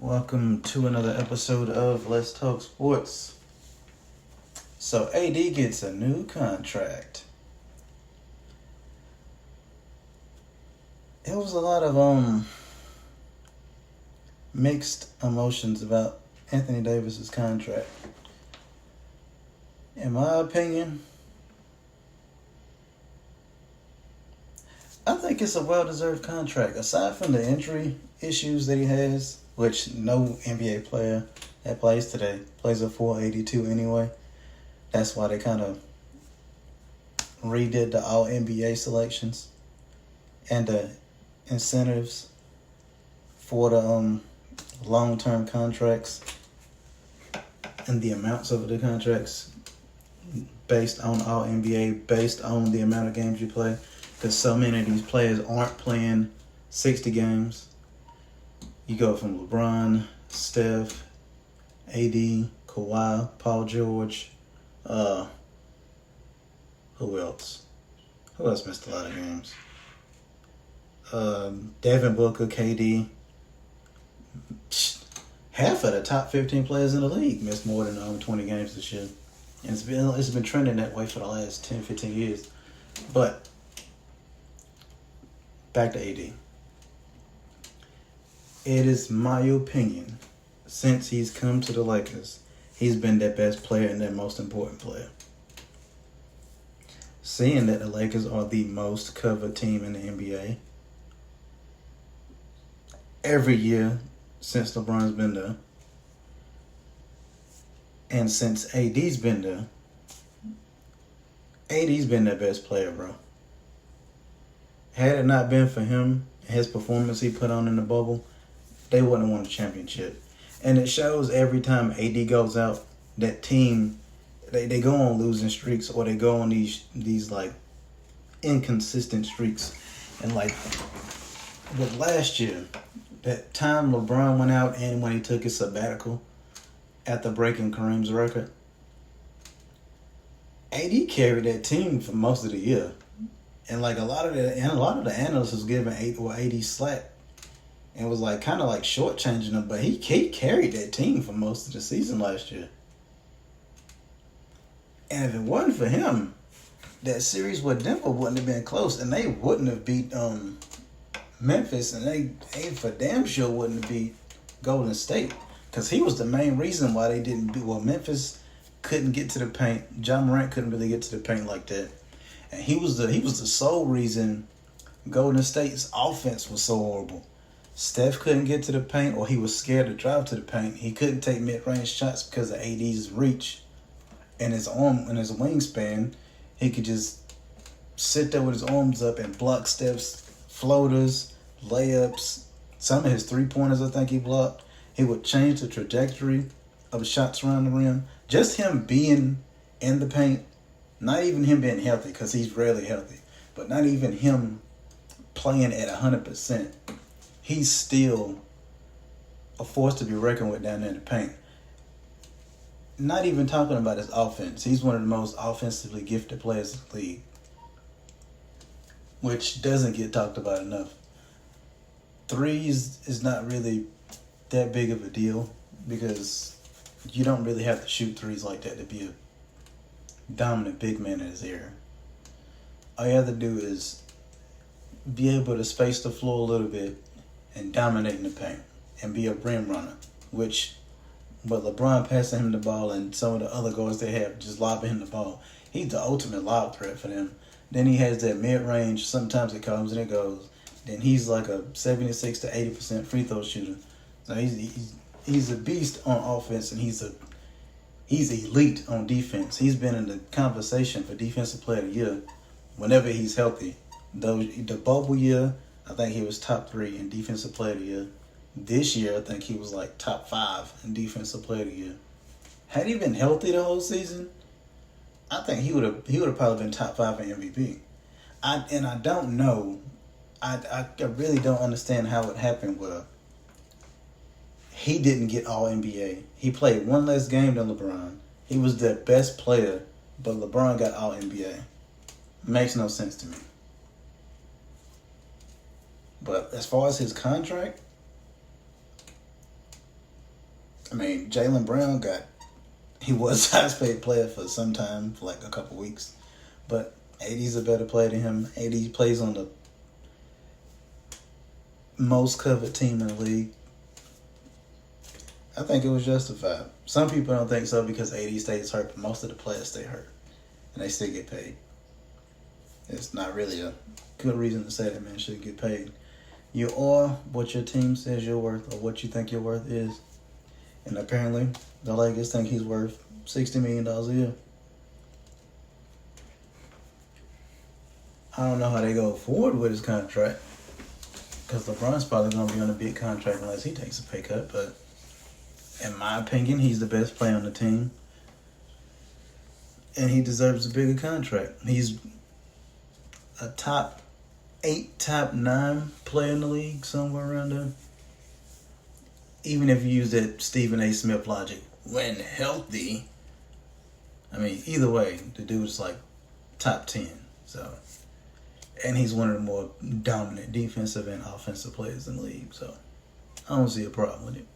Welcome to another episode of Let's Talk Sports. So AD gets a new contract. It was a lot of mixed emotions about Anthony Davis's contract. In my opinion, I think it's a well-deserved contract. Aside from the injury issues that he has, which no NBA player that plays today plays a full 82 anyway. That's why they kind of redid the all NBA selections and the incentives for the long-term contracts and the amounts of the contracts based on all NBA, based on the amount of games you play. Because so many of these players aren't playing 60 games. You go from LeBron, Steph, AD, Kawhi, Paul George, who else? Who else missed a lot of games? Devin Booker, KD. Half of the top 15 players in the league missed more than 20 games this year. And it's been trending that way for the last 10, 15 years. But back to AD. It is my opinion, since he's come to the Lakers, he's been their best player and their most important player. Seeing that the Lakers are the most covered team in the NBA, every year since LeBron's been there, and since AD's been there, AD's been their best player, bro. Had it not been for him and his performance he put on in the bubble, they wouldn't have won the championship. And it shows every time AD goes out, that team, they go on losing streaks, or they go on these like inconsistent streaks. And like, but last year, that time LeBron went out and when he took his sabbatical after breaking Kareem's record, AD carried that team for most of the year. And like a lot of the analysts was giving AD slack. And was like kind of like shortchanging him, but he carried that team for most of the season last year. And if it wasn't for him, that series with Denver wouldn't have been close, and they wouldn't have beat Memphis, and they for damn sure wouldn't have beat Golden State, because he was the main reason why they didn't beat. Well, Memphis couldn't get to the paint. Ja Morant couldn't really get to the paint like that, and he was the sole reason Golden State's offense was so horrible. Steph couldn't get to the paint, or he was scared to drive to the paint. He couldn't take mid-range shots because of AD's reach and his arm and his wingspan. He could just sit there with his arms up and block Steph's floaters, layups, some of his three-pointers I think he blocked. He would change the trajectory of shots around the rim. Just him being in the paint, not even him being healthy, because he's rarely healthy, but not even him playing at 100%. He's still a force to be reckoned with down there in the paint. Not even talking about his offense. He's one of the most offensively gifted players in the league, which doesn't get talked about enough. Threes is not really that big of a deal because you don't really have to shoot threes like that to be a dominant big man in his area. All you have to do is be able to space the floor a little bit and dominate in the paint and be a rim runner, but LeBron passing him the ball and some of the other guards they have just lobbing him the ball. He's the ultimate lob threat for them. Then he has that mid-range, sometimes it comes and it goes. Then he's like a 76 to 80% free throw shooter. So he's a beast on offense, and he's elite on defense. He's been in the conversation for Defensive Player of the Year whenever he's healthy. The bubble year, I think he was top 3 in Defensive Player of the Year. This year, I think he was like top 5 in Defensive Player of the Year. Had he been healthy the whole season, I think he would have probably been top 5 in MVP. I don't know. I really don't understand how it happened where he didn't get All NBA. He played one less game than LeBron. He was their best player, but LeBron got All NBA. Makes no sense to me. But as far as his contract, I mean, Jaylen Brown he was highest paid player for some time, for like a couple weeks. But AD's a better player than him. AD plays on the most covered team in the league. I think it was justified. Some people don't think so because AD stays hurt, but most of the players stay hurt. And they still get paid. It's not really a good reason to say that man should get paid. You are what your team says you're worth, or what you think your worth is. And apparently, the Lakers think he's worth $60 million a year. I don't know how they go forward with his contract, because LeBron's probably going to be on a big contract unless he takes a pay cut. But in my opinion, he's the best player on the team. And he deserves a bigger contract. He's a top 8, top 9 player in the league, somewhere around there. Even if you use that Stephen A. Smith logic, when healthy. I mean, either way, the dude's like top 10. So, and he's one of the more dominant defensive and offensive players in the league. So, I don't see a problem with it.